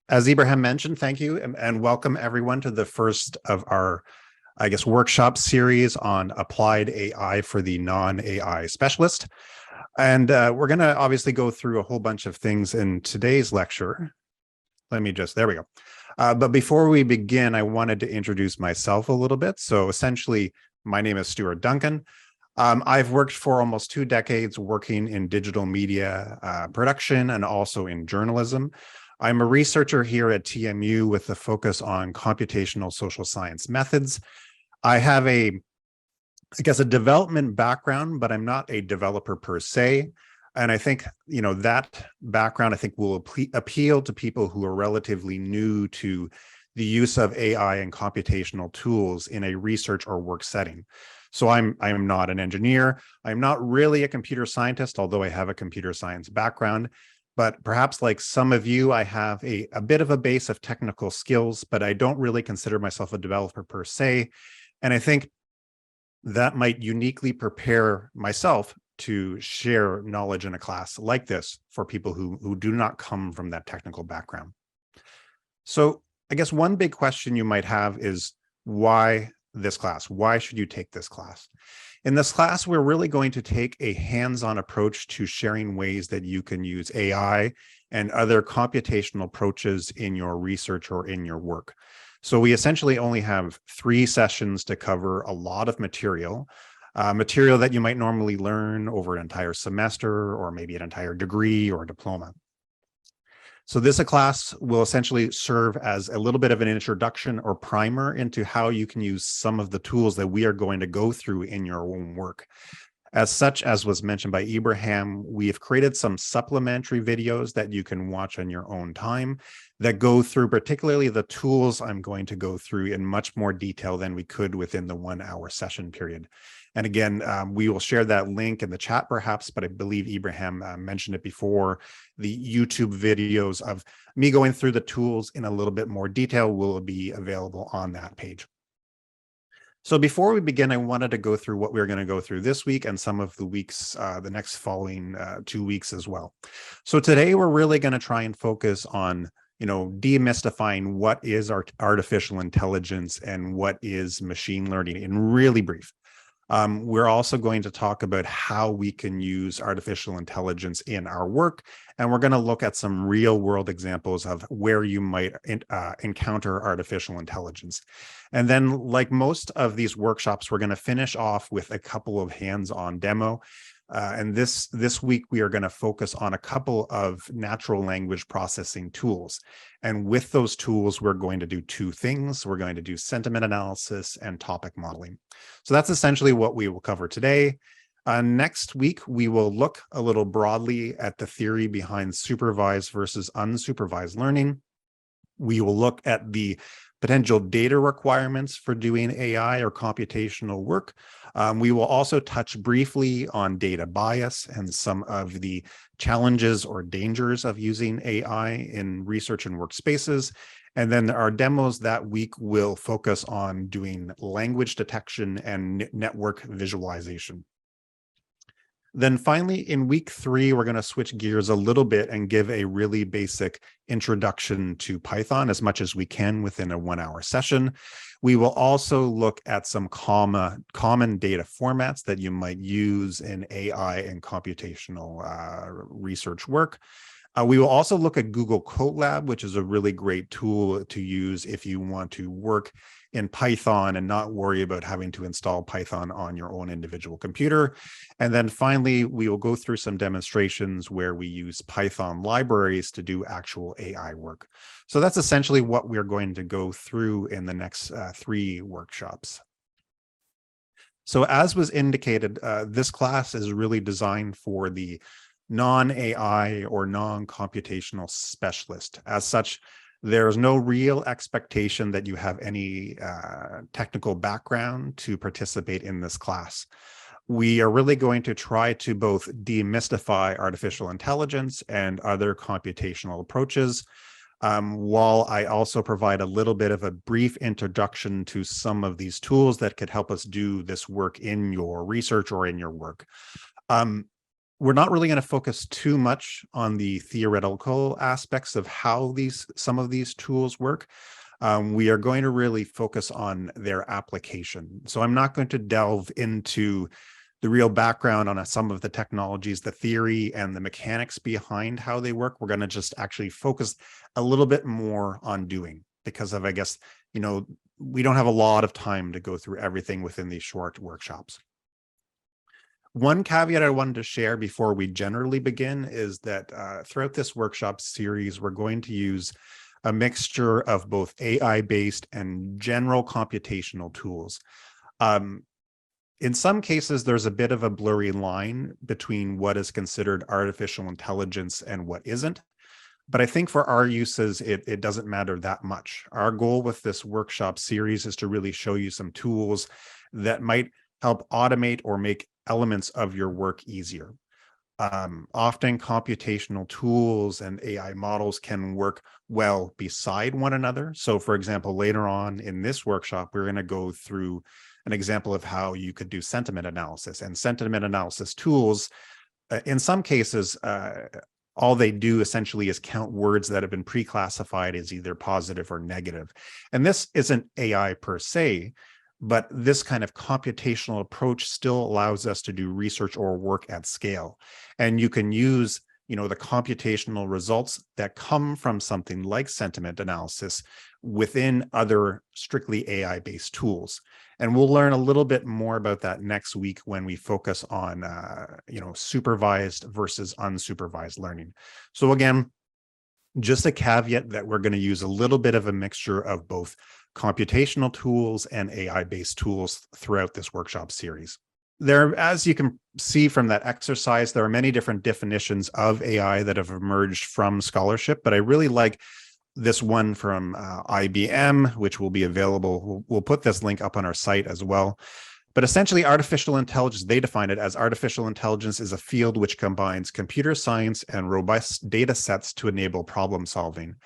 As Ibrahim mentioned, thank you and welcome everyone to the first of our, workshop series on applied AI for the non-AI specialist. And we're going to obviously go through a whole bunch of things in today's lecture. There we go. But before we begin, I wanted to introduce myself a little bit. So essentially, my name is Stuart Duncan. I've worked for almost 2 decades working in digital media production and also in journalism. I'm a researcher here at TMU with a focus on computational social science methods. I have a development background, but I'm not a developer per se. And I think, that background, will appeal to people who are relatively new to the use of AI and computational tools in a research or work setting. So I'm not an engineer. I'm not really a computer scientist, although I have a computer science background. But perhaps like some of you, I have a bit of a base of technical skills, but I don't really consider myself a developer per se. And I think that might uniquely prepare myself to share knowledge in a class like this for people who do not come from that technical background. So I guess one big question you might have is, why this class? Why should you take this class? In this class, we're really going to take a hands-on approach to sharing ways that you can use AI and other computational approaches in your research or in your work. So we essentially only have 3 sessions to cover a lot of material that you might normally learn over an entire semester or maybe an entire degree or diploma. So this class will essentially serve as a little bit of an introduction or primer into how you can use some of the tools that we are going to go through in your own work. As such, as was mentioned by Ibrahim, we have created some supplementary videos that you can watch on your own time that go through particularly the tools I'm going to go through in much more detail than we could within the 1-hour session period. And again, we will share that link in the chat perhaps, but I believe Ibrahim mentioned it before. The YouTube videos of me going through the tools in a little bit more detail will be available on that page. So before we begin, I wanted to go through what we're going to go through this week and some of the weeks, the next following 2 weeks as well. So today we're really going to try and focus on demystifying what is artificial intelligence and what is machine learning in really brief. We're also going to talk about how we can use artificial intelligence in our work, and we're going to look at some real world examples of where you might encounter artificial intelligence. And then, like most of these workshops, we're going to finish off with a couple of hands-on demo. And this week, we are going to focus on a couple of natural language processing tools. And with those tools, we're going to do 2 things. We're going to do sentiment analysis and topic modeling. So that's essentially what we will cover today. Next week, we will look a little broadly at the theory behind supervised versus unsupervised learning. We will look at the potential data requirements for doing AI or computational work. We will also touch briefly on data bias and some of the challenges or dangers of using AI in research and workspaces. And then our demos that week will focus on doing language detection and network visualization. Then finally, in week 3, we're going to switch gears a little bit and give a really basic introduction to Python as much as we can within a 1-hour session. We will also look at some common data formats that you might use in AI and computational research work. We will also look at Google Colab, which is a really great tool to use if you want to work in Python and not worry about having to install Python on your own individual computer. And then finally, we will go through some demonstrations where we use Python libraries to do actual AI work. So that's essentially what we're going to go through in the next 3 workshops. So as was indicated, this class is really designed for the non-AI or non-computational specialist. As such, there's no real expectation that you have any technical background to participate in this class. We are really going to try to both demystify artificial intelligence and other computational approaches, while I also provide a little bit of a brief introduction to some of these tools that could help us do this work in your research or in your work. we're not really going to focus too much on the theoretical aspects of how some of these tools work. We are going to really focus on their application. So I'm not going to delve into the real background on some of the technologies, the theory and the mechanics behind how they work. We're going to just actually focus a little bit more on doing, because of, I guess, we don't have a lot of time to go through everything within these short workshops. One caveat I wanted to share before we generally begin is that throughout this workshop series, we're going to use a mixture of both AI-based and general computational tools. In some cases, there's a bit of a blurry line between what is considered artificial intelligence and what isn't. But I think for our uses, it doesn't matter that much. Our goal with this workshop series is to really show you some tools that might help automate or make elements of your work easier. Often computational tools and AI models can work well beside one another. So for example, later on in this workshop, we're going to go through an example of how you could do sentiment analysis. And sentiment analysis tools, in some cases, all they do essentially is count words that have been pre-classified as either positive or negative. And this isn't AI per se, but this kind of computational approach still allows us to do research or work at scale. And you can use, the computational results that come from something like sentiment analysis within other strictly AI-based tools. And we'll learn a little bit more about that next week when we focus on, supervised versus unsupervised learning. So again, just a caveat that we're going to use a little bit of a mixture of both computational tools and AI-based tools throughout this workshop series. As you can see from that exercise, there are many different definitions of AI that have emerged from scholarship, but I really like this one from IBM, which will be available. We'll put this link up on our site as well. But essentially, artificial intelligence, they define it as artificial intelligence is a field which combines computer science and robust data sets to enable problem solving.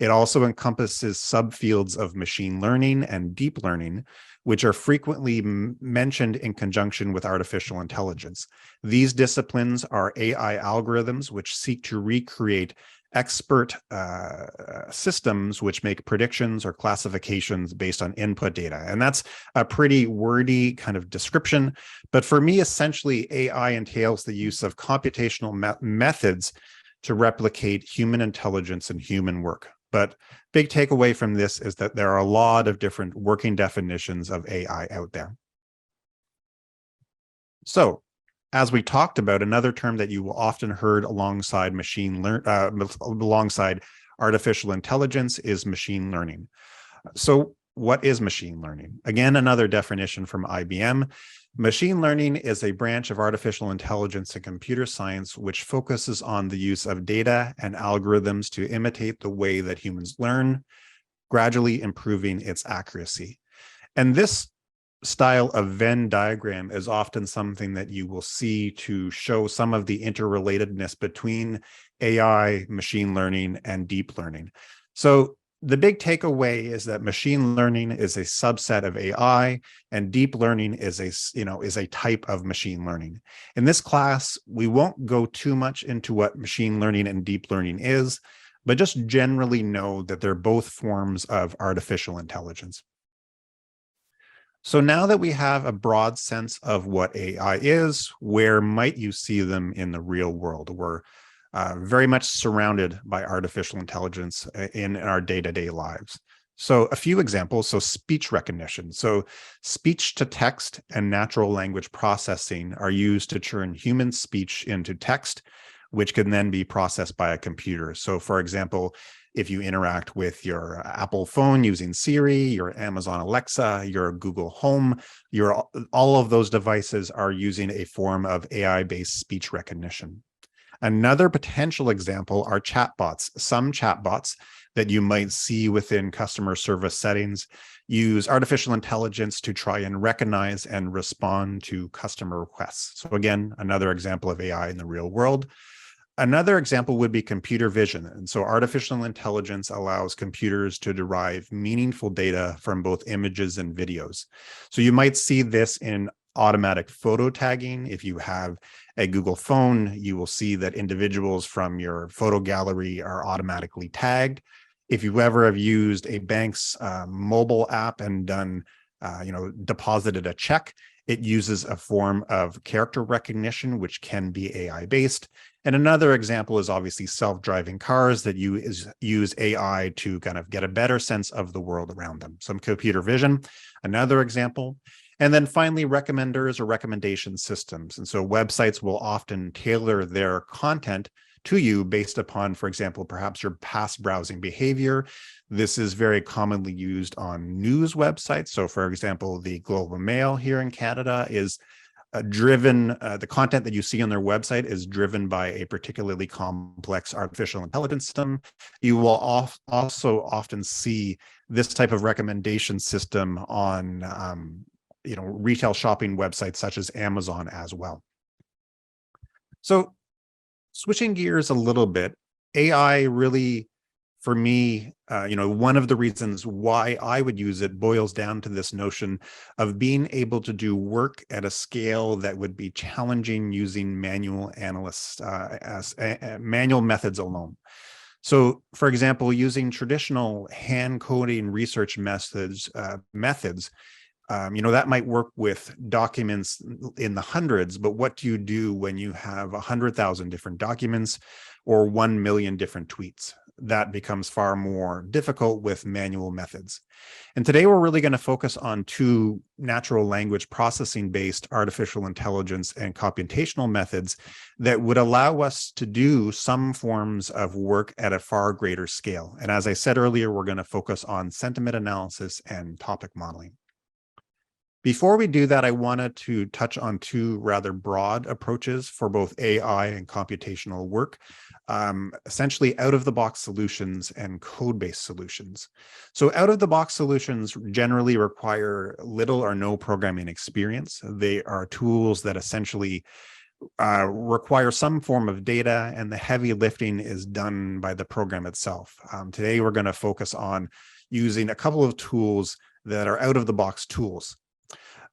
It also encompasses subfields of machine learning and deep learning, which are frequently mentioned in conjunction with artificial intelligence. These disciplines are AI algorithms, which seek to recreate expert systems which make predictions or classifications based on input data. And that's a pretty wordy kind of description. But for me, essentially, AI entails the use of computational methods to replicate human intelligence and human work. But big takeaway from this is that there are a lot of different working definitions of AI out there. So, as we talked about, another term that you will often heard alongside alongside artificial intelligence is machine learning. So what is machine learning? Again, another definition from IBM. Machine learning is a branch of artificial intelligence and computer science which focuses on the use of data and algorithms to imitate the way that humans learn, gradually improving its accuracy. And this style of Venn diagram is often something that you will see to show some of the interrelatedness between AI, machine learning, and deep learning. So the big takeaway is that machine learning is a subset of AI, and deep learning is a type of machine learning. In this class, we won't go too much into what machine learning and deep learning is, but just generally know that they're both forms of artificial intelligence. So now that we have a broad sense of what AI is, where might you see them in the real world? We're very much surrounded by artificial intelligence in our day-to-day lives. So a few examples, so speech recognition. So speech to text and natural language processing are used to turn human speech into text, which can then be processed by a computer. So for example, if you interact with your Apple phone using Siri, your Amazon Alexa, your Google Home, all of those devices are using a form of AI-based speech recognition. Another potential example are chatbots. Some chatbots that you might see within customer service settings use artificial intelligence to try and recognize and respond to customer requests. So again, another example of AI in the real world. Another example would be computer vision. And so artificial intelligence allows computers to derive meaningful data from both images and videos. So you might see this in automatic photo tagging. If you have a Google phone, you will see that individuals from your photo gallery are automatically tagged. If you ever have used a bank's mobile app and done, deposited a check, it uses a form of character recognition, which can be AI based. And another example is obviously self-driving cars that use AI to kind of get a better sense of the world around them. Some computer vision, another example. And then finally, recommenders or recommendation systems. And so websites will often tailor their content to you based upon, for example, perhaps your past browsing behavior. This is very commonly used on news websites. So for example, the Globe and Mail here in Canada is the content that you see on their website is driven by a particularly complex artificial intelligence system. You will also often see this type of recommendation system on retail shopping websites such as Amazon as well. So switching gears a little bit, AI really, for me, one of the reasons why I would use it boils down to this notion of being able to do work at a scale that would be challenging using manual manual methods alone. So, for example, using traditional hand coding research methods, that might work with documents in the hundreds, but what do you do when you have 100,000 different documents or 1 million different tweets? That becomes far more difficult with manual methods. And today we're really going to focus on two natural language processing based artificial intelligence and computational methods that would allow us to do some forms of work at a far greater scale. And as I said earlier, we're going to focus on sentiment analysis and topic modeling. Before we do that, I wanted to touch on two rather broad approaches for both AI and computational work, essentially out-of-the-box solutions and code-based solutions. So out-of-the-box solutions generally require little or no programming experience. They are tools that essentially require some form of data, and the heavy lifting is done by the program itself. Today, we're going to focus on using a couple of tools that are out-of-the-box tools.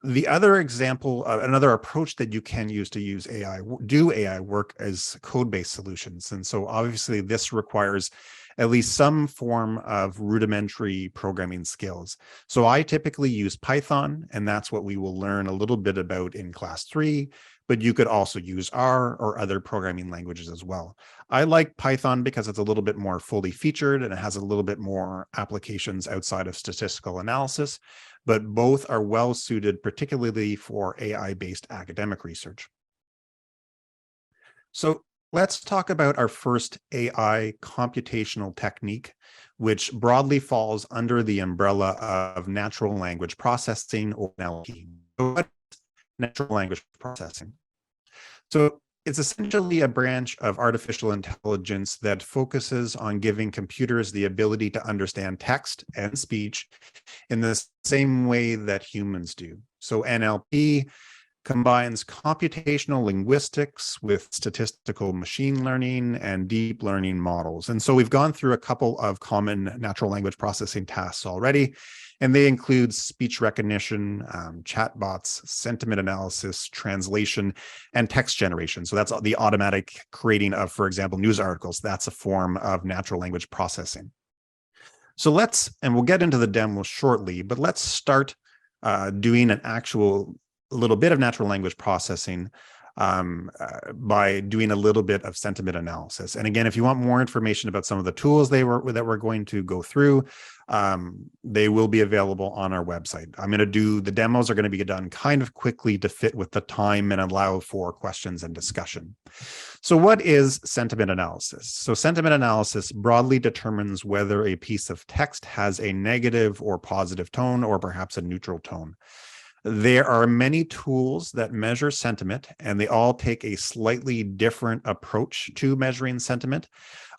The other example, another approach that you can use to do AI work is code-based solutions. And so obviously this requires at least some form of rudimentary programming skills. So I typically use Python, and that's what we will learn a little bit about in class 3, but you could also use R or other programming languages as well. I like Python because it's a little bit more fully featured and it has a little bit more applications outside of statistical analysis, but both are well suited, particularly for AI-based academic research. So let's talk about our first AI computational technique, which broadly falls under the umbrella of natural language processing, or NLP. So what is natural language processing? So it's essentially a branch of artificial intelligence that focuses on giving computers the ability to understand text and speech in the same way that humans do. So NLP combines computational linguistics with statistical machine learning and deep learning models. And so we've gone through a couple of common natural language processing tasks already, and they include speech recognition, chatbots, sentiment analysis, translation, and text generation. So that's the automatic creating of, for example, news articles. That's a form of natural language processing. So and we'll get into the demo shortly, but let's start doing a little bit of natural language processing by doing a little bit of sentiment analysis. And again, if you want more information about some of the tools that we're going to go through, they will be available on our website. The demos are going to be done kind of quickly to fit with the time and allow for questions and discussion. So what is sentiment analysis? So sentiment analysis broadly determines whether a piece of text has a negative or positive tone, or perhaps a neutral tone. There are many tools that measure sentiment, and they all take a slightly different approach to measuring sentiment.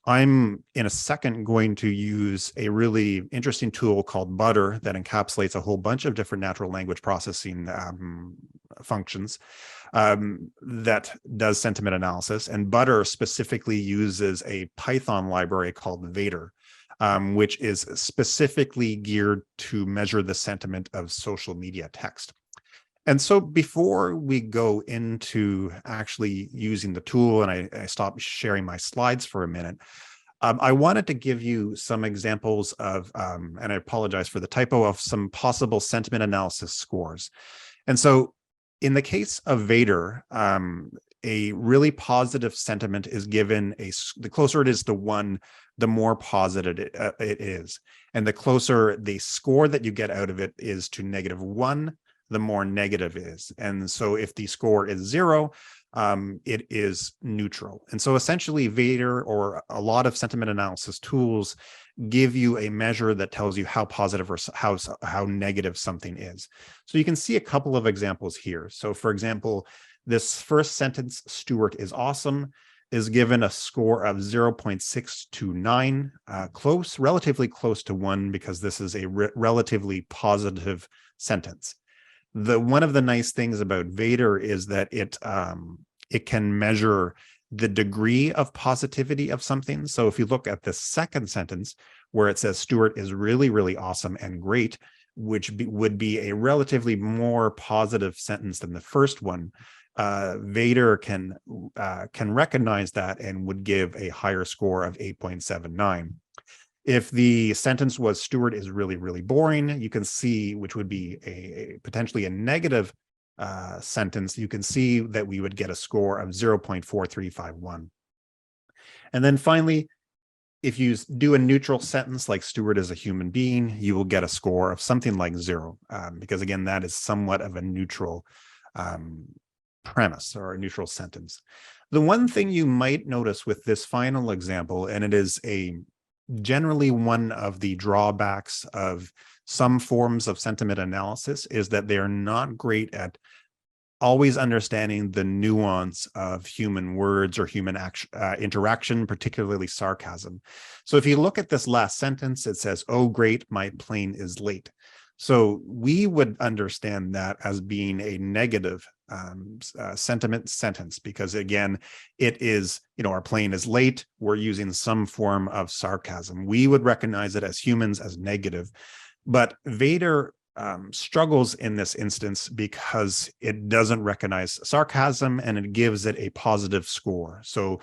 I'm, in a second, going to use a really interesting tool called Butter that encapsulates a whole bunch of different natural language processing functions that does sentiment analysis. And Butter specifically uses a Python library called Vader, which is specifically geared to measure the sentiment of social media text. And so before we go into actually using the tool, and I stop sharing my slides for a minute, I wanted to give you some examples of, and I apologize for the typo, of some possible sentiment analysis scores. And so in the case of Vader, a really positive sentiment is given the closer it is to 1, the more positive it is. And the closer the score that you get out of it is to -1, the more negative it is. And so if the score is 0, it is neutral. And so essentially Vader, or a lot of sentiment analysis tools, give you a measure that tells you how positive or how negative something is. So you can see a couple of examples here. So for example, this first sentence, "Stuart is awesome," is given a score of 0.629, relatively close to 1, because this is a relatively positive sentence. One of the nice things about Vader is that it can measure the degree of positivity of something. So if you look at the second sentence where it says Stuart is really, really awesome and great, which would be a relatively more positive sentence than the first one, Vader can recognize that and would give a higher score of 8.79. If the sentence was Stuart is really, really boring, you can see, which would be potentially a negative sentence, you can see that we would get a score of 0.4351. And then finally, if you do a neutral sentence like Stuart is a human being, you will get a score of something like 0, because again, that is somewhat of a neutral premise or a neutral sentence. The one thing you might notice with this final example, and it is generally one of the drawbacks of some forms of sentiment analysis, is that they are not great at always understanding the nuance of human words or human interaction, particularly sarcasm. So if you look at this last sentence, it says, "Oh, great, my plane is late." So we would understand that as being a negative sentiment sentence, because again, it is, our plane is late. We're using some form of sarcasm. We would recognize it as humans as negative, but Vader struggles in this instance because it doesn't recognize sarcasm and it gives it a positive score. So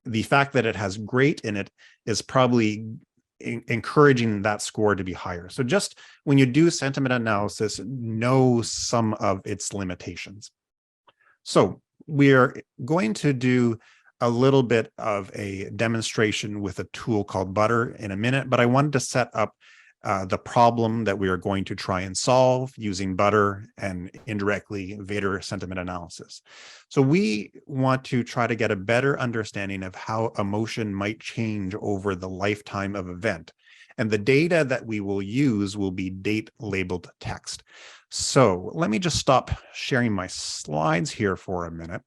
the fact that it has great in it is probably encouraging that score to be higher. So just when you do sentiment analysis, know some of its limitations. So we're going to do a little bit of a demonstration with a tool called Butter in a minute, but I wanted to set up the problem that we are going to try and solve using Butter and indirectly Vader sentiment analysis. So we want to try to get a better understanding of how emotion might change over the lifetime of event. And the data that we will use will be date labeled text. So let me just stop sharing my slides here for a minute,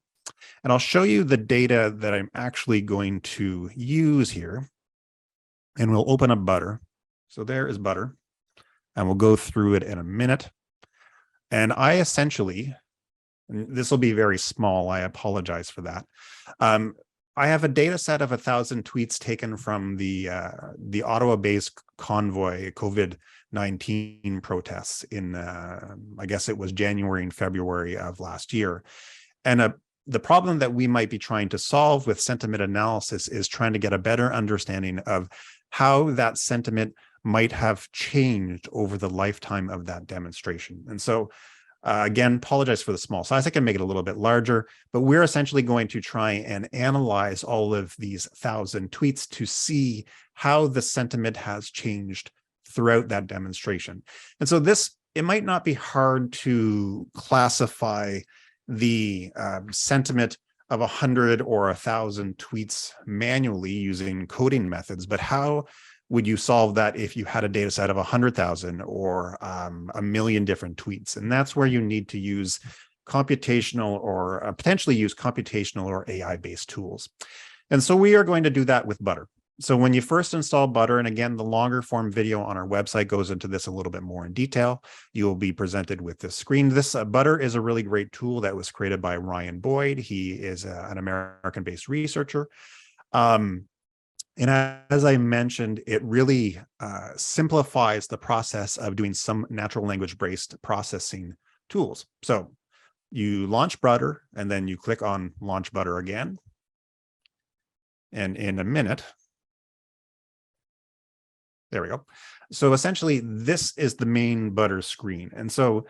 and I'll show you the data that I'm actually going to use here. And we'll open up Butter. So there is Butter, and we'll go through it in a minute. And I essentially, and this will be very small, I apologize for that. I have a data set of 1,000 tweets taken from the Ottawa-based Convoy COVID-19 protests in, I guess it was January and February of last year. And the problem that we might be trying to solve with sentiment analysis is trying to get a better understanding of how that sentiment might have changed over the lifetime of that demonstration. And so again, apologize for the small size. I can make it a little bit larger, but we're essentially going to try and analyze all of these 1,000 tweets to see how the sentiment has changed throughout that demonstration. And so it might not be hard to classify the sentiment of 100 or 1,000 tweets manually using coding methods, but how would you solve that if you had a data set of 100,000 or 1,000,000 different tweets? And that's where you need to use computational or potentially use computational or AI-based tools. And so we are going to do that with Butter. So when you first install Butter, and again, the longer form video on our website goes into this a little bit more in detail, you will be presented with this screen. This Butter is a really great tool that was created by Ryan Boyd. He is an American-based researcher. And as I mentioned, it really simplifies the process of doing some natural language-based processing tools. So you launch Butter, and then you click on Launch Butter again. And in a minute, there we go. So essentially, this is the main Butter screen. And so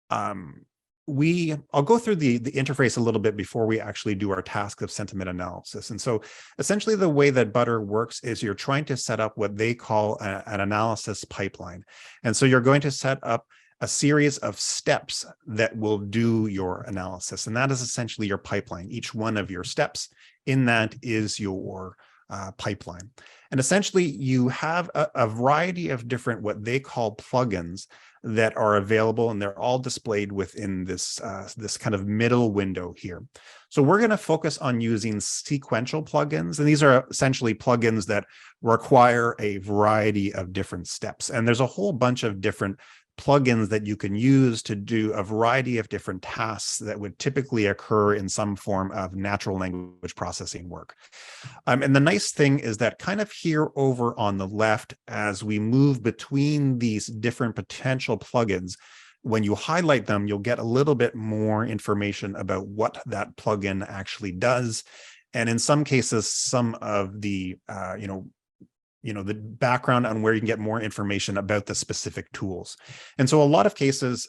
I'll go through the interface a little bit before we actually do our task of sentiment analysis. And so essentially the way that Butter works is you're trying to set up what they call an analysis pipeline. And so you're going to set up a series of steps that will do your analysis. And that is essentially your pipeline. Each one of your steps in that is your pipeline. And essentially you have a variety of different what they call plugins that are available, and they're all displayed within this this kind of middle window here. So we're going to focus on using sequential plugins, and these are essentially plugins that require a variety of different steps. And there's a whole bunch of different plugins that you can use to do a variety of different tasks that would typically occur in some form of natural language processing work. And the nice thing is that kind of here over on the left, as we move between these different potential plugins, when you highlight them, you'll get a little bit more information about what that plugin actually does. And in some cases, some of the, the background on where you can get more information about the specific tools. And so a lot of cases,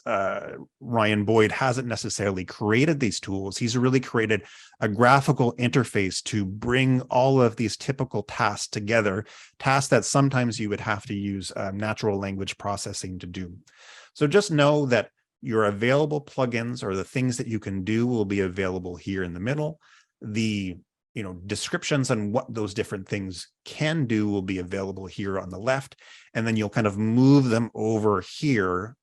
Ryan Boyd hasn't necessarily created these tools. He's really created a graphical interface to bring all of these typical tasks together, tasks that sometimes you would have to use natural language processing to do. So just know that your available plugins or the things that you can do will be available here in the middle. The descriptions on what those different things can do will be available here on the left, and then you'll kind of move them over here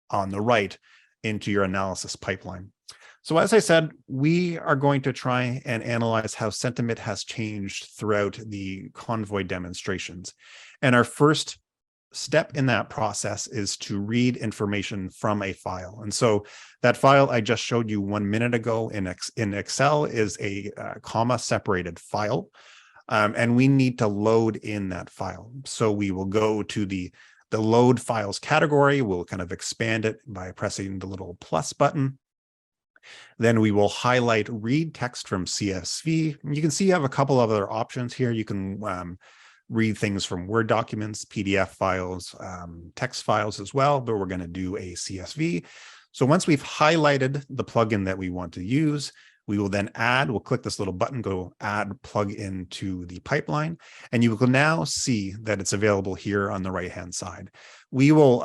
on the right into your analysis pipeline. So as I said, we are going to try and analyze how sentiment has changed throughout the Convoy demonstrations. And our first step in that process is to read information from a file. And so that file I just showed you 1 minute ago in Excel is a comma separated file. And we need to load in that file. So we will go to the load files category. We'll kind of expand it by pressing the little plus button. Then we will highlight read text from CSV. You can see you have a couple of other options here. You can read things from Word documents, PDF files, text files as well, but we're going to do a CSV. So once we've highlighted the plugin that we want to use, we will then we'll click this little button, go add plugin to the pipeline, and you will now see that it's available here on the right-hand side. We will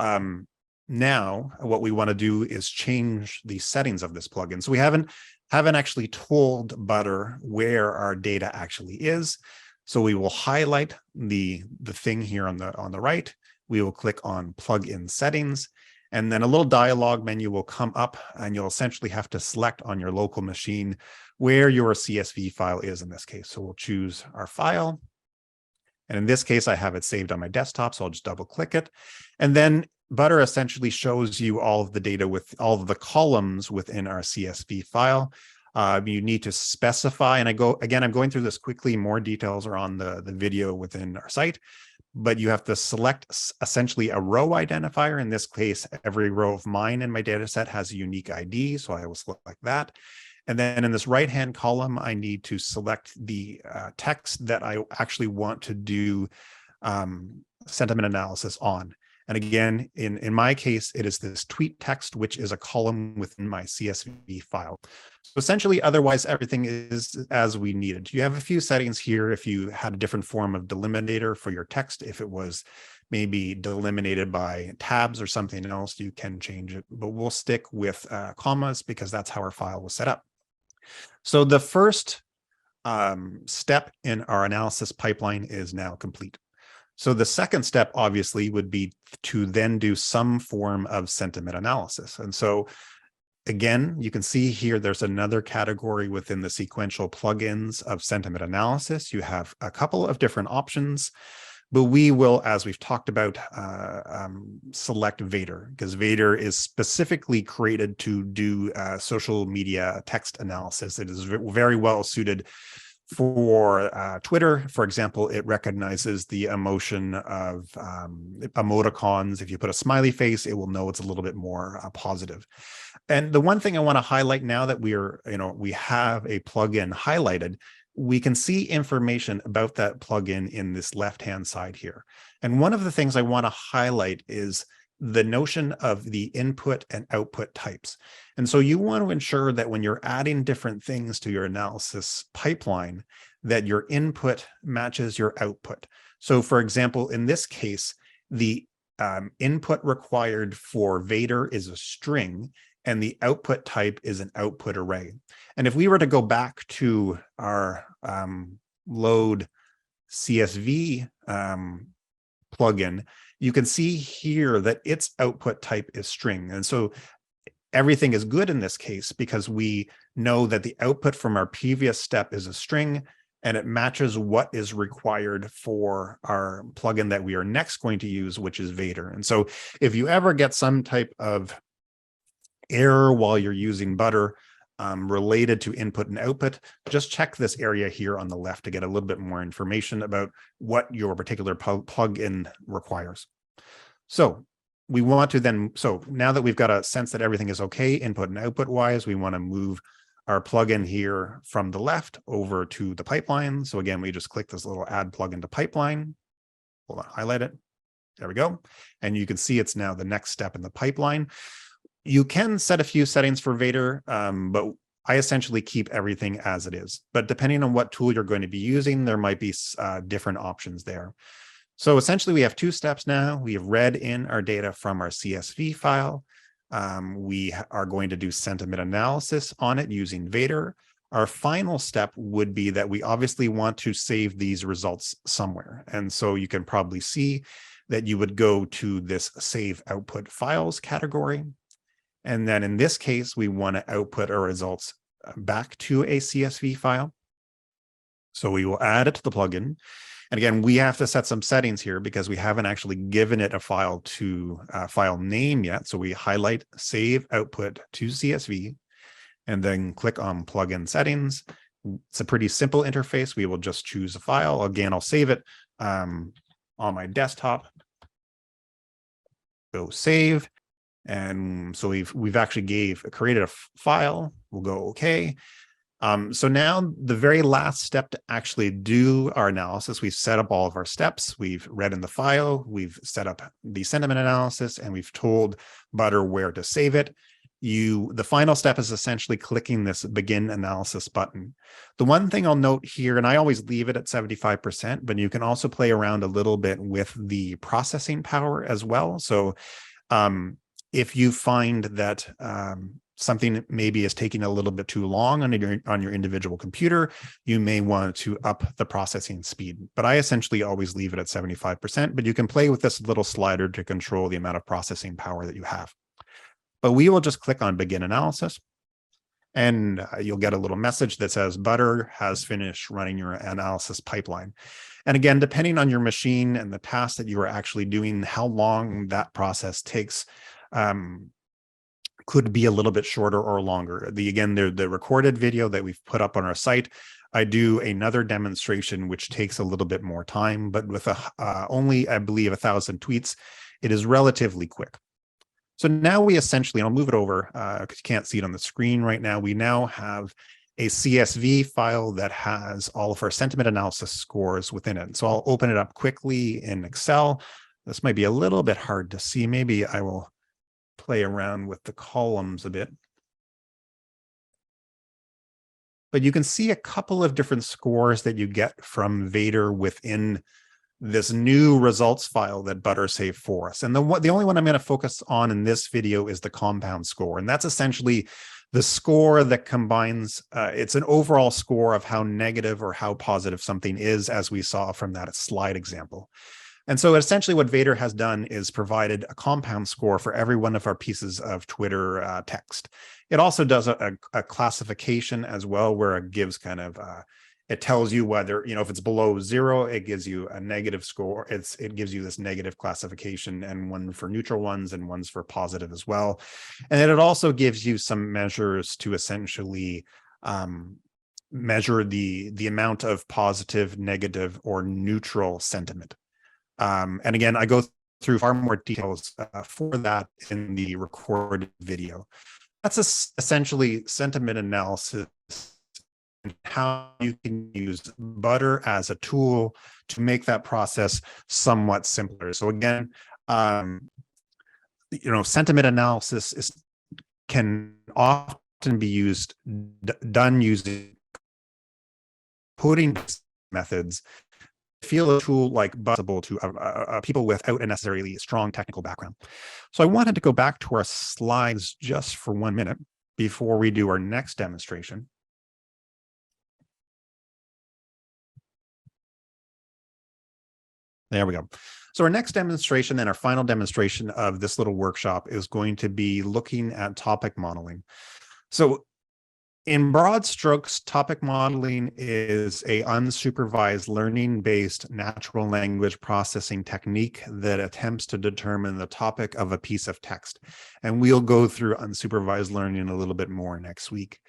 now, what we want to do is change the settings of this plugin. So we haven't actually told Butter where our data actually is. So we will highlight the thing here on the right. We will click on plugin settings, and then a little dialog menu will come up, and you'll essentially have to select on your local machine where your CSV file is in this case. So we'll choose our file. And in this case, I have it saved on my desktop, so I'll just double click it. And then Butter essentially shows you all of the data with all of the columns within our CSV file. You need to specify, and I'm going through this quickly. More details are on the video within our site, but you have to select essentially a row identifier. In this case, every row of mine in my data set has a unique ID, so I will select that. And then in this right-hand column, I need to select the text that I actually want to do sentiment analysis on. And again, in my case, it is this tweet text, which is a column within my CSV file. So essentially, otherwise, everything is as we needed. You have a few settings here if you had a different form of delimiter for your text. If it was maybe delimited by tabs or something else, you can change it. But we'll stick with commas because that's how our file was set up. So the first step in our analysis pipeline is now complete. So the second step, obviously, would be to then do some form of sentiment analysis. And so, again, you can see here there's another category within the sequential plugins of sentiment analysis. You have a couple of different options, but we will, as we've talked about, select Vader, because Vader is specifically created to do social media text analysis. It is very well suited For Twitter, for example, it recognizes the emotion of emoticons. If you put a smiley face, it will know it's a little bit more positive. And the one thing I want to highlight now that we have a plugin highlighted, we can see information about that plugin in this left-hand side here. And one of the things I want to highlight is the notion of the input and output types. And so you want to ensure that when you're adding different things to your analysis pipeline, that your input matches your output. So for example, in this case, the input required for Vader is a string, and the output type is an output array. And if we were to go back to our load CSV plugin, you can see here that its output type is string. And so everything is good in this case because we know that the output from our previous step is a string, and it matches what is required for our plugin that we are next going to use, which is Vader. And so if you ever get some type of error while you're using Butter related to input and output, just check this area here on the left to get a little bit more information about what your particular plugin requires. So we want to then, so now that we've got a sense that everything is okay, input and output wise, we want to move our plugin here from the left over to the pipeline. So again, we just click this little add plugin to pipeline. Hold on, highlight it. There we go. And you can see it's now the next step in the pipeline. You can set a few settings for Vader, but I essentially keep everything as it is. But depending on what tool you're going to be using, there might be different options there. So essentially, we have two steps now. We have read in our data from our CSV file. We are going to do sentiment analysis on it using Vader. Our final step would be that we obviously want to save these results somewhere. And so you can probably see that you would go to this Save Output Files category. And then in this case, we want to output our results back to a CSV file. So we will add it to the plugin. And again, we have to set some settings here because we haven't actually given it a file name yet. So we highlight Save Output to CSV and then click on Plugin Settings. It's a pretty simple interface. We will just choose a file. Again, I'll save it on my desktop. Go Save. And so we've actually created a file. We'll go OK. So now the very last step to actually do our analysis, we've set up all of our steps. We've read in the file, we've set up the sentiment analysis, and we've told Butter where to save it. The final step is essentially clicking this Begin Analysis button. The one thing I'll note here, and I always leave it at 75%, but you can also play around a little bit with the processing power as well. So if you find that something maybe is taking a little bit too long on your individual computer, you may want to up the processing speed. But I essentially always leave it at 75%, but you can play with this little slider to control the amount of processing power that you have. But we will just click on Begin Analysis, and you'll get a little message that says Butter has finished running your analysis pipeline. And again, depending on your machine and the task that you are actually doing, how long that process takes could be a little bit shorter or longer. The recorded video that we've put up on our site, I do another demonstration which takes a little bit more time, but with only, I believe, 1,000 tweets, it is relatively quick. So now we essentially, and I'll move it over because you can't see it on the screen right now, we now have a CSV file that has all of our sentiment analysis scores within it. So I'll open it up quickly in Excel. This might be a little bit hard to see. Maybe I will play around with the columns a bit. But you can see a couple of different scores that you get from Vader within this new results file that Butter saved for us. And the only one I'm going to focus on in this video is the compound score. And that's essentially the score that combines, it's an overall score of how negative or how positive something is, as we saw from that slide example. And so essentially what Vader has done is provided a compound score for every one of our pieces of Twitter text. It also does a classification as well, where it gives kind of, it tells you whether, if it's below 0, it gives you a negative score. It gives you this negative classification, and one for neutral ones and ones for positive as well. And then it also gives you some measures to essentially measure the amount of positive, negative, or neutral sentiment. And again, I go through far more details for that in the recorded video. That's essentially sentiment analysis and how you can use Butter as a tool to make that process somewhat simpler. So again, sentiment analysis can often be done using coding methods. Feel a tool like Buzzable to people without a necessarily strong technical background. So I wanted to go back to our slides just for 1 minute before we do our next demonstration. There we go. So our next demonstration and our final demonstration of this little workshop is going to be looking at topic modeling. So in broad strokes, topic modeling is a unsupervised learning-based natural language processing technique that attempts to determine the topic of a piece of text. And we'll go through unsupervised learning a little bit more next week.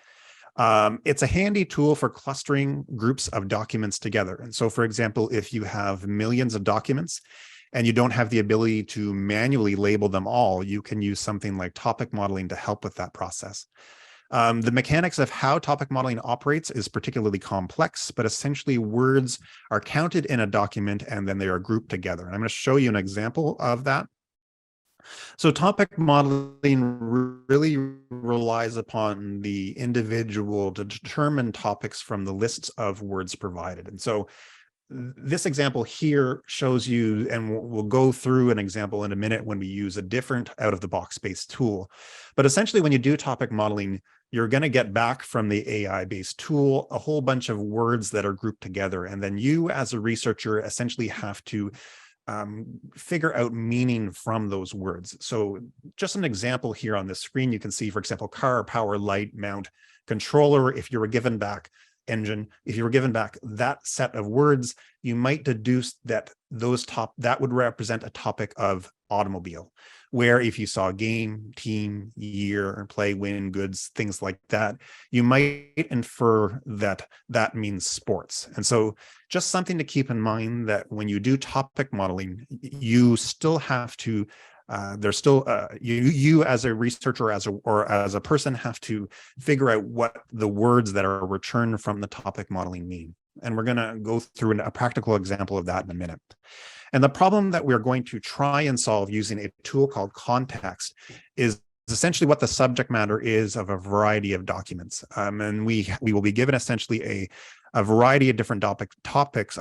It's a handy tool for clustering groups of documents together. And so, for example, if you have millions of documents and you don't have the ability to manually label them all, you can use something like topic modeling to help with that process. The mechanics of how topic modeling operates is particularly complex, but essentially words are counted in a document and then they are grouped together. And I'm going to show you an example of that. So topic modeling really relies upon the individual to determine topics from the lists of words provided. And so this example here shows you, and we'll go through an example in a minute when we use a different out-of-the-box based tool. But essentially, when you do topic modeling, you're going to get back from the AI-based tool a whole bunch of words that are grouped together. And then you, as a researcher, essentially have to figure out meaning from those words. So just an example here on the screen, you can see, for example, car, power, light, mount, controller. If you were given back engine, if you were given back that set of words, you might deduce that that would represent a topic of automobile. Where if you saw game, team, year, play, win, goods, things like that, you might infer that that means sports. And so just something to keep in mind that when you do topic modeling, you still have to you as a researcher or as a person have to figure out what the words that are returned from the topic modeling mean. And we're going to go through a practical example of that in a minute. And the problem that we're going to try and solve using a tool called context is essentially what the subject matter is of a variety of documents. And we will be given essentially a variety of different documents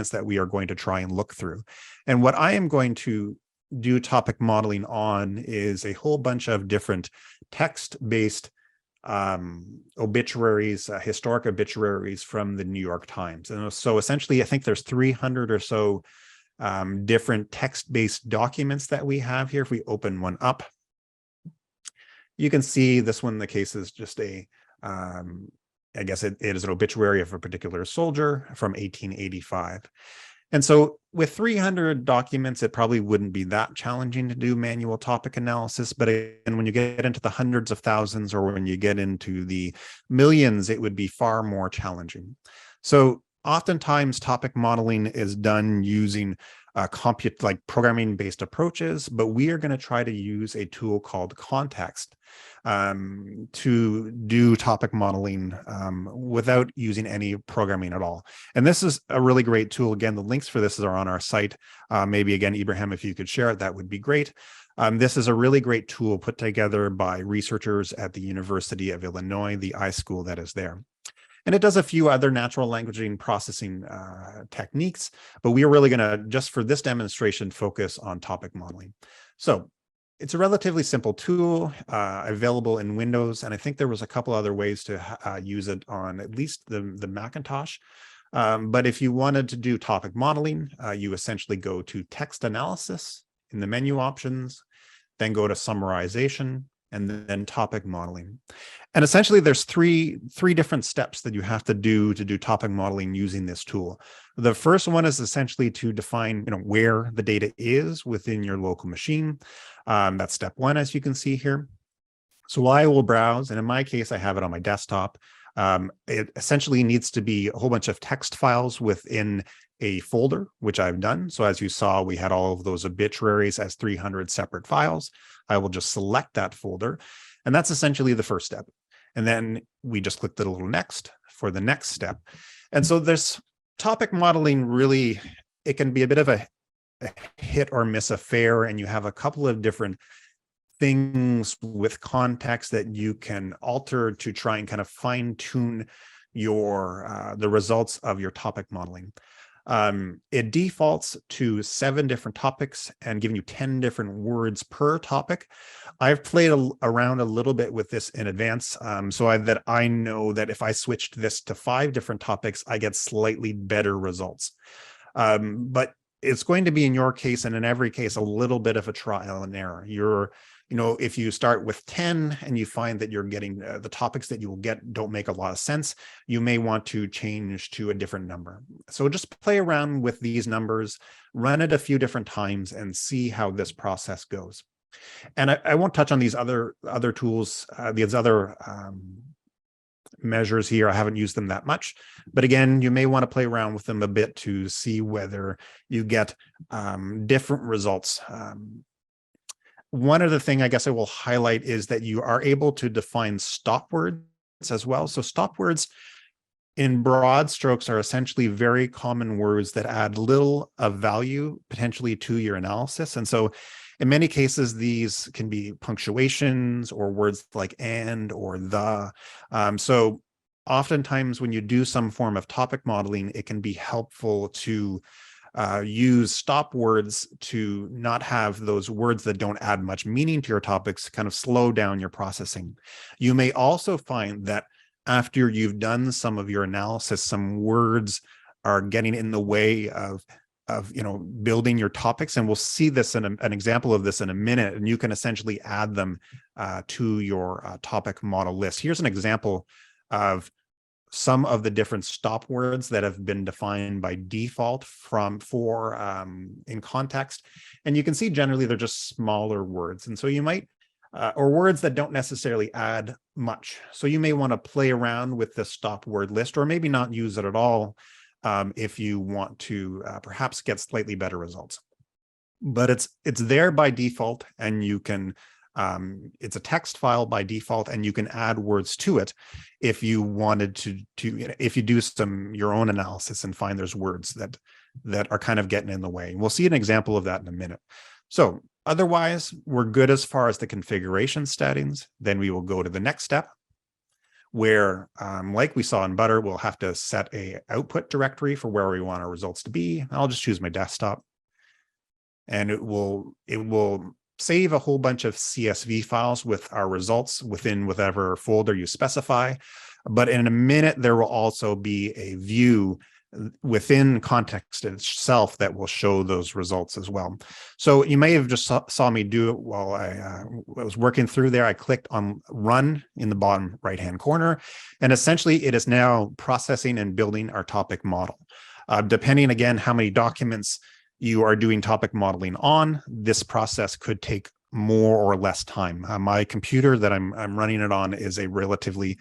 that we are going to try and look through. And what I am going to do topic modeling on is a whole bunch of different text-based obituaries, historic obituaries from the New York Times. And so essentially, I think there's 300 or so different text-based documents that we have here. If we open one up, you can see this one, the case is just I guess it is an obituary of a particular soldier from 1885. And so with 300 documents, it probably wouldn't be that challenging to do manual topic analysis. But again, when you get into the hundreds of thousands or when you get into the millions, it would be far more challenging. So oftentimes topic modeling is done using programming-based approaches, but we are going to try to use a tool called Context to do topic modeling without using any programming at all. And this is a really great tool. Again, the links for this are on our site. Maybe again, Ibrahim, if you could share it, that would be great. This is a really great tool put together by researchers at the University of Illinois, the iSchool that is there. And it does a few other natural language processing techniques, but we are really going to, just for this demonstration, focus on topic modeling. So it's a relatively simple tool available in Windows, and I think there was a couple other ways to use it on at least the Macintosh. But if you wanted to do topic modeling, you essentially go to text analysis in the menu options, then go to summarization, and then topic modeling. And essentially there's three different steps that you have to do topic modeling using this tool. The first one is essentially to define where the data is within your local machine. That's step one, as you can see here. So I will browse, and in my case, I have it on my desktop. It essentially needs to be a whole bunch of text files within a folder, which I've done. So as you saw, we had all of those obituaries as 300 separate files. I will just select that folder, and that's essentially the first step. And then we just click the little next for the next step. And so this topic modeling really, it can be a bit of a hit or miss affair, and you have a couple of different things with context that you can alter to try and kind of fine tune your the results of your topic modeling. It defaults to 7 different topics and giving you 10 different words per topic. I've played around a little bit with this in advance, so that I know that if I switched this to 5 different topics, I get slightly better results. But it's going to be, in your case and in every case, a little bit of a trial and error. If you start with 10 and you find that you're getting the topics that you will get don't make a lot of sense, you may want to change to a different number. So just play around with these numbers, run it a few different times, and see how this process goes. And I won't touch on these other tools, these other measures here. I haven't used them that much, but again, you may want to play around with them a bit to see whether you get different results. One other thing I guess I will highlight is that you are able to define stop words as well. So stop words in broad strokes are essentially very common words that add little of value potentially to your analysis. And so in many cases, these can be punctuations or words like and or the. So oftentimes when you do some form of topic modeling, it can be helpful to use stop words to not have those words that don't add much meaning to your topics kind of slow down your processing. You may also find that after you've done some of your analysis, some words are getting in the way of building your topics, and we'll see this in an example of this in a minute, and you can essentially add them to your topic model list. Here's an example of some of the different stop words that have been defined by default in context. And you can see generally they're just smaller words. And so you might, or words that don't necessarily add much. So you may want to play around with the stop word list, or maybe not use it at all if you want to perhaps get slightly better results. But it's there by default, and you can it's a text file by default, and you can add words to it if you wanted to if you do your own analysis and find there's words that are kind of getting in the way. We'll see an example of that in a minute. So otherwise, we're good as far as the configuration settings. Then we will go to the next step, where like we saw in Butter, we'll have to set a output directory for where we want our results to be. I'll just choose my desktop, and it will save a whole bunch of CSV files with our results within whatever folder you specify. But in a minute, there will also be a view within context itself that will show those results as well. So you may have just saw me do it while I was working through there. I clicked on Run in the bottom right-hand corner, and essentially it is now processing and building our topic model. Depending, again, how many documents you are doing topic modeling on, this process could take more or less time. My computer that I'm running it on is a relatively,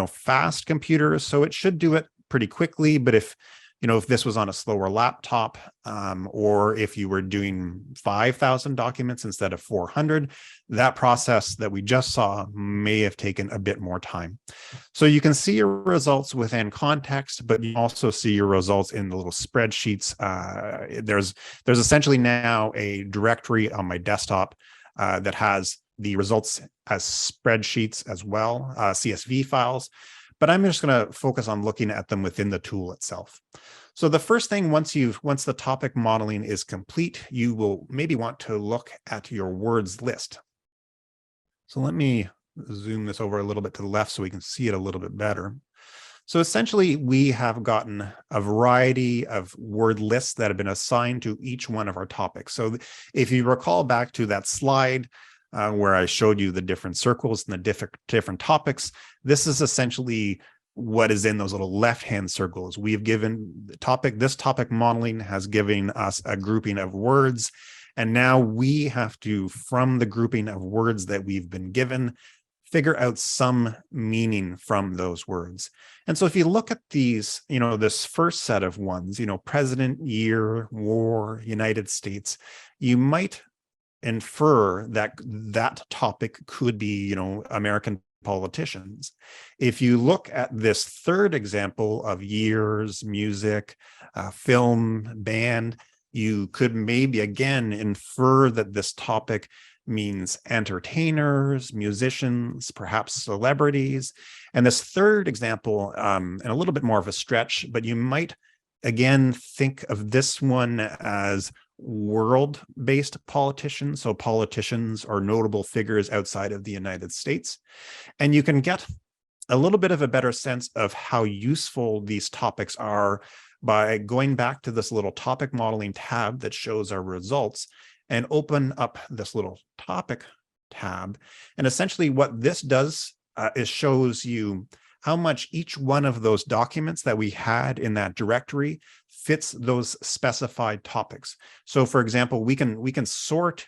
fast computer, so it should do it pretty quickly. But if this was on a slower laptop, or if you were doing 5,000 documents instead of 400, that process that we just saw may have taken a bit more time. So you can see your results within context, but you also see your results in the little spreadsheets. There's essentially now a directory on my desktop that has the results as spreadsheets as well, CSV files. But I'm just going to focus on looking at them within the tool itself. So the first thing, once the topic modeling is complete, you will maybe want to look at your words list. So let me zoom this over a little bit to the left so we can see it a little bit better. So essentially, we have gotten a variety of word lists that have been assigned to each one of our topics. So if you recall back to that slide where I showed you the different circles and the different topics, this is essentially what is in those little left-hand circles. We've given this topic modeling has given us a grouping of words, and now we have to, from the grouping of words that we've been given, figure out some meaning from those words. And so if you look at these, this first set of ones, president, year, war, United States, you might infer that that topic could be, American politicians. If you look at this third example of years, music, film, band, you could maybe again infer that this topic means entertainers, musicians, perhaps celebrities. And this third example, and a little bit more of a stretch, but you might again think of this one as world-based politicians. So politicians or notable figures outside of the United States. And you can get a little bit of a better sense of how useful these topics are by going back to this little topic modeling tab that shows our results and open up this little topic tab. And essentially what this does is shows you how much each one of those documents that we had in that directory fits those specified topics. So for example, we can sort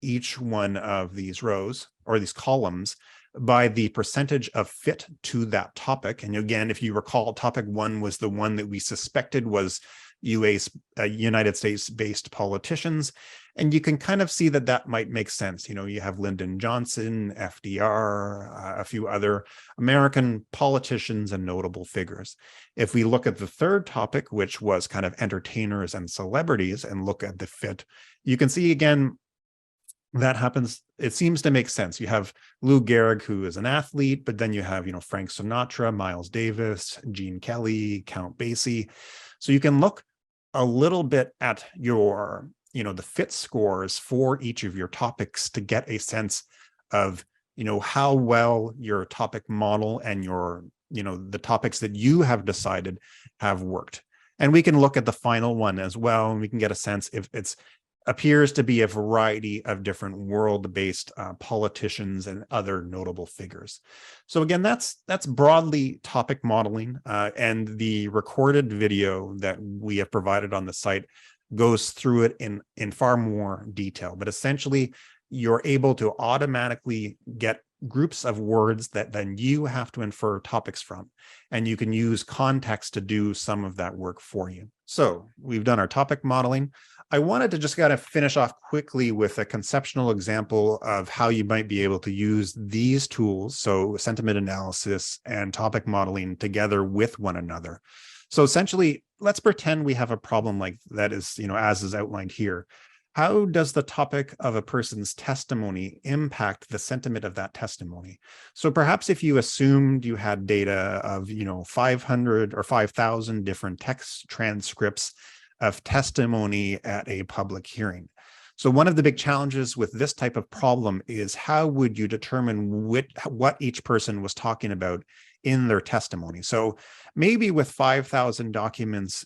each one of these rows or these columns by the percentage of fit to that topic. And again, if you recall, topic 1 was the one that we suspected was United States-based politicians. And you can kind of see that that might make sense. You have Lyndon Johnson, FDR, a few other American politicians and notable figures. If we look at the third topic, which was kind of entertainers and celebrities, and look at the fit, you can see again, that happens. It seems to make sense. You have Lou Gehrig, who is an athlete, but then you have, Frank Sinatra, Miles Davis, Gene Kelly, Count Basie. So you can look a little bit at your, the fit scores for each of your topics to get a sense of, how well your topic model and your, the topics that you have decided have worked. And we can look at the final one as well, and we can get a sense if it's appears to be a variety of different world-based politicians and other notable figures. So again, that's broadly topic modeling, and the recorded video that we have provided on the site goes through it in far more detail. But essentially, you're able to automatically get groups of words that then you have to infer topics from, and you can use context to do some of that work for you. So we've done our topic modeling. I wanted to just kind of finish off quickly with a conceptual example of how you might be able to use these tools, so sentiment analysis and topic modeling, together with one another. So essentially, let's pretend we have a problem like that is, as is outlined here. How does the topic of a person's testimony impact the sentiment of that testimony? So perhaps if you assumed you had data of, 500 or 5,000 different text transcripts of testimony at a public hearing. So one of the big challenges with this type of problem is how would you determine what each person was talking about in their testimony? So maybe with 5,000 documents,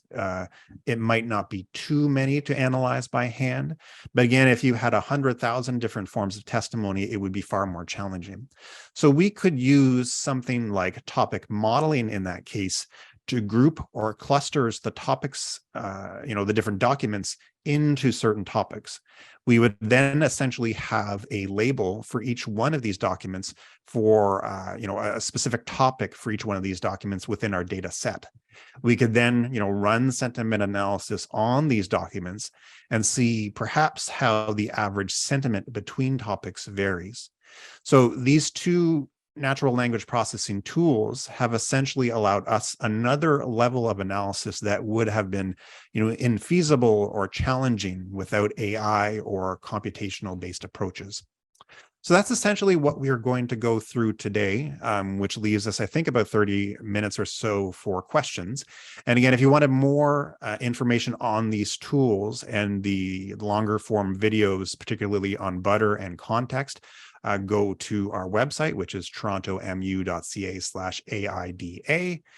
it might not be too many to analyze by hand. But again, if you had 100,000 different forms of testimony, it would be far more challenging. So we could use something like topic modeling in that case to group or clusters the topics, the different documents into certain topics. We would then essentially have a label for each one of these documents for, a specific topic for each one of these documents within our data set. We could then, run sentiment analysis on these documents and see perhaps how the average sentiment between topics varies. So these two natural language processing tools have essentially allowed us another level of analysis that would have been, infeasible or challenging without AI or computational based approaches. So that's essentially what we're going to go through today, which leaves us, I think, about 30 minutes or so for questions. And again, if you wanted more information on these tools and the longer form videos, particularly on Butter and context, go to our website, which is torontomu.ca/AIDA.